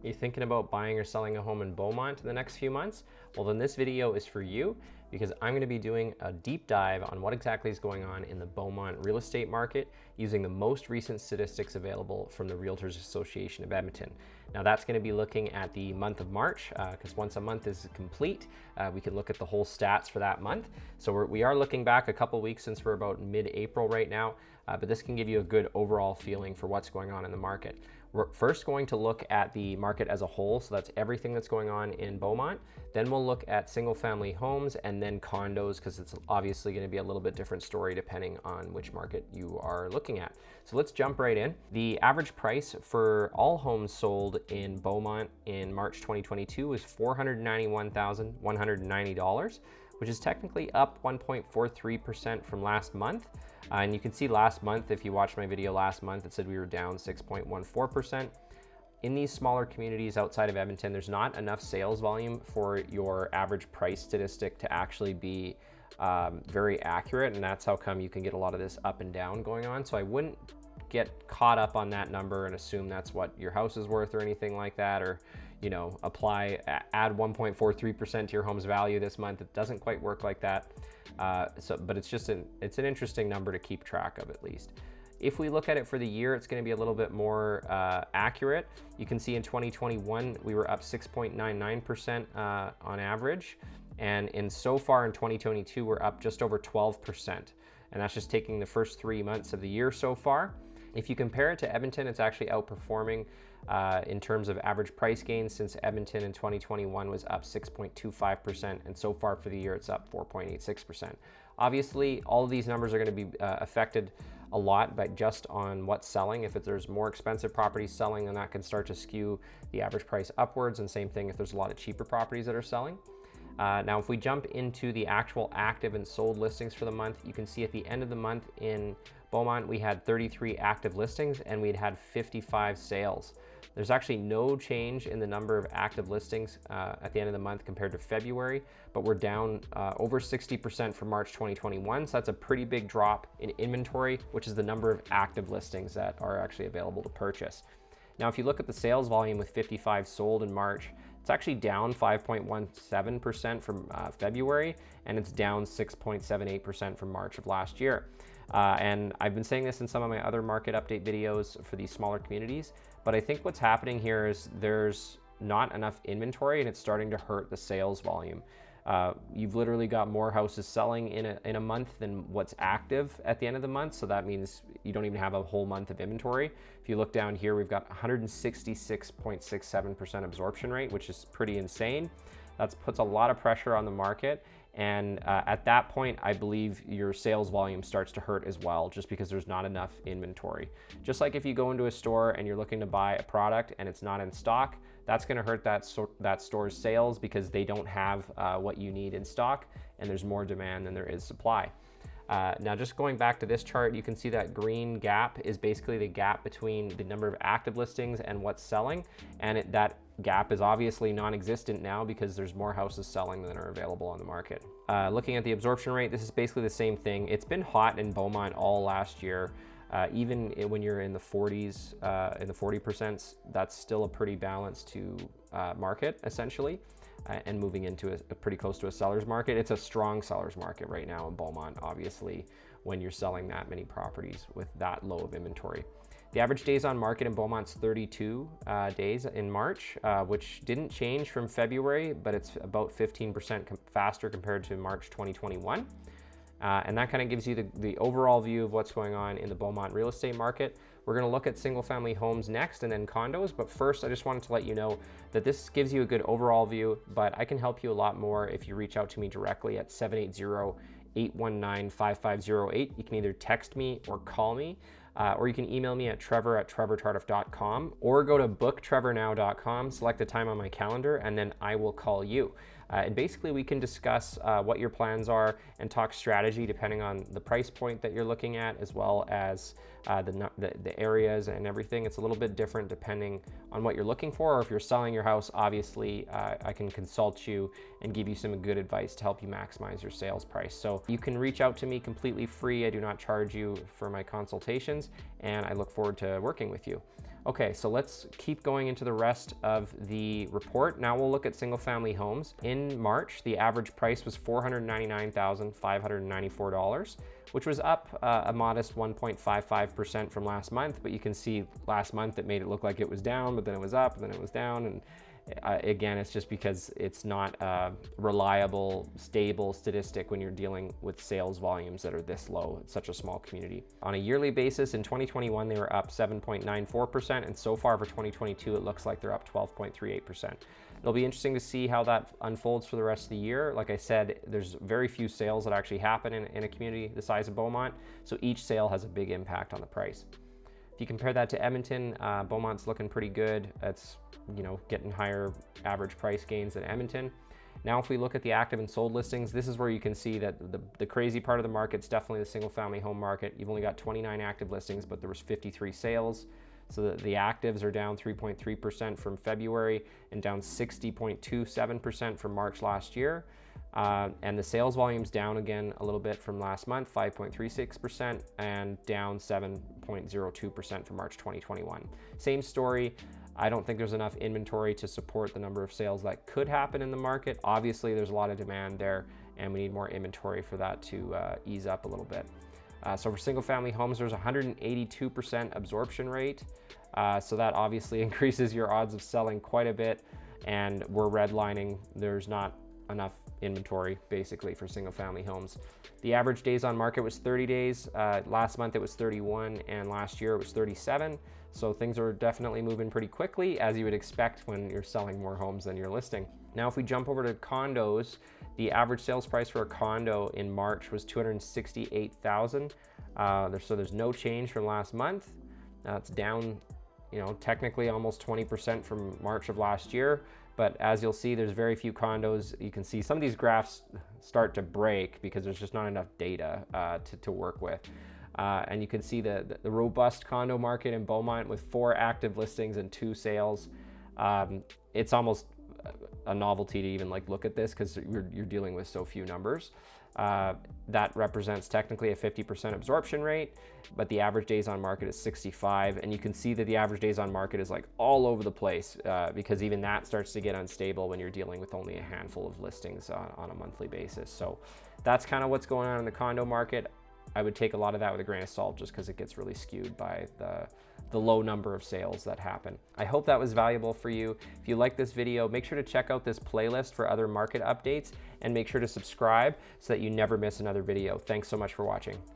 Are you thinking about buying or selling a home in Beaumont in the next few months? Well, then this video is for you because I'm going to be doing a deep dive on what exactly is going on in the Beaumont real estate market using the most recent statistics available from the Realtors Association of Edmonton. Now that's going to be looking at the month of March because once a month is complete, we can look at the whole stats for that month. So we are looking back a couple weeks since we're about mid-April right now, but this can give you a good overall feeling for what's going on in the market. We're first going to look at the market as a whole, so that's everything that's going on in Beaumont. Then we'll look at single family homes and then condos, because it's obviously going to be a little bit different story depending on which market you are looking at. So let's jump right in. The average price for all homes sold in Beaumont in March 2022 was $491,190, which is technically up 1.43% from last month. And you can see last month, if you watched my video last month, it said we were down 6.14%. In these smaller communities outside of Edmonton, there's not enough sales volume for your average price statistic to actually be very accurate, and that's how come you can get a lot of this up and down going on. So I wouldn't get caught up on that number and assume that's what your house is worth or anything like that, or add 1.43% to your home's value this month. It doesn't quite work like that. But it's an interesting number to keep track of at least. If we look at it for the year, it's going to be a little bit more accurate. You can see in 2021, we were up 6.99% on average. And so far in 2022, we're up just over 12%. And that's just taking the first 3 months of the year so far. If you compare it to Edmonton, it's actually outperforming in terms of average price gains, since Edmonton in 2021 was up 6.25%, and so far for the year it's up 4.86%. Obviously, all of these numbers are going to be affected a lot by just on what's selling. If there's more expensive properties selling, then that can start to skew the average price upwards, and same thing if there's a lot of cheaper properties that are selling. Now, if we jump into the actual active and sold listings for the month, you can see at the end of the month in Beaumont, we had 33 active listings and we'd had 55 sales. There's actually no change in the number of active listings at the end of the month compared to February, but we're down over 60% from March 2021. So that's a pretty big drop in inventory, which is the number of active listings that are actually available to purchase. Now, if you look at the sales volume with 55 sold in March, it's actually down 5.17% from February, and it's down 6.78% from March of last year. And I've been saying this in some of my other market update videos for these smaller communities, but I think what's happening here is there's not enough inventory and it's starting to hurt the sales volume. You've literally got more houses selling in a month than what's active at the end of the month. So that means you don't even have a whole month of inventory. If you look down here, we've got 166.67% absorption rate, which is pretty insane. That puts a lot of pressure on the market. And at that point, I believe your sales volume starts to hurt as well, just because there's not enough inventory. Just like if you go into a store and you're looking to buy a product and it's not in stock, that's going to hurt that store's sales because they don't have what you need in stock, and there's more demand than there is supply. Now, just going back to this chart, you can see that green gap is basically the gap between the number of active listings and what's selling, and that gap is obviously non-existent now because there's more houses selling than are available on the market. Looking at the absorption rate, this is basically the same thing. It's been hot in Beaumont all last year. Even when you're in the 40s, in the 40%, that's still a pretty balanced to market, essentially, and moving into a pretty close to a seller's market. It's a strong seller's market right now in Beaumont, obviously, when you're selling that many properties with that low of inventory. The average days on market in Beaumont's 32 days in March, which didn't change from February, but it's about 15% faster compared to March 2021. And that kind of gives you the overall view of what's going on in the Beaumont real estate market. We're going to look at single family homes next and then condos. But first, I just wanted to let you know that this gives you a good overall view, but I can help you a lot more if you reach out to me directly at 780-819-5508. You can either text me or call me, or you can email me at trevor@trevortardif.com, or go to booktrevornow.com, select a time on my calendar, and then I will call you. And basically we can discuss what your plans are and talk strategy depending on the price point that you're looking at, as well as the areas and everything. It's a little bit different depending on what you're looking for, or if you're selling your house, obviously I can consult you and give you some good advice to help you maximize your sales price. So you can reach out to me completely free. I do not charge you for my consultations, and I look forward to working with you. Okay, so let's keep going into the rest of the report. Now we'll look at single family homes. In March, the average price was $499,594, which was up a modest 1.55% from last month, but you can see last month it made it look like it was down, but then it was up, and then it was down, and again, it's just because it's not a reliable, stable statistic when you're dealing with sales volumes that are this low. It's such a small community. On a yearly basis, in 2021, they were up 7.94%, and so far for 2022, it looks like they're up 12.38%. It'll be interesting to see how that unfolds for the rest of the year. Like I said, there's very few sales that actually happen in a community the size of Beaumont, so each sale has a big impact on the price. If you compare that to Edmonton, Beaumont's looking pretty good. It's, getting higher average price gains than Edmonton. Now, if we look at the active and sold listings, this is where you can see that the crazy part of the market is definitely the single family home market. You've only got 29 active listings, but there was 53 sales. So the actives are down 3.3% from February and down 60.27% from March last year. And the sales volume's down again a little bit from last month, 5.36%, and down 7.02% from March 2021. Same story. I don't think there's enough inventory to support the number of sales that could happen in the market. Obviously, there's a lot of demand there, and we need more inventory for that to ease up a little bit. So for single family homes, there's 182% absorption rate. So that obviously increases your odds of selling quite a bit, and we're redlining. There's not enough inventory basically for single family homes. The average days on market was 30 days. Last month it was 31, and last year it was 37. So things are definitely moving pretty quickly, as you would expect when you're selling more homes than you're listing. Now, if we jump over to condos, the average sales price for a condo in March was $268,000. So there's no change from last month. It's down, technically almost 20% from March of last year. But as you'll see, there's very few condos. You can see some of these graphs start to break because there's just not enough data to work with. And you can see the robust condo market in Beaumont with 4 active listings and 2 sales. It's almost a novelty to even look at this because you're dealing with so few numbers. That represents technically a 50% absorption rate, but the average days on market is 65. And you can see that the average days on market is all over the place because even that starts to get unstable when you're dealing with only a handful of listings on a monthly basis. So that's kind of what's going on in the condo market. I would take a lot of that with a grain of salt just because it gets really skewed by the low number of sales that happen. I hope that was valuable for you. If you like this video, make sure to check out this playlist for other market updates and make sure to subscribe so that you never miss another video. Thanks so much for watching.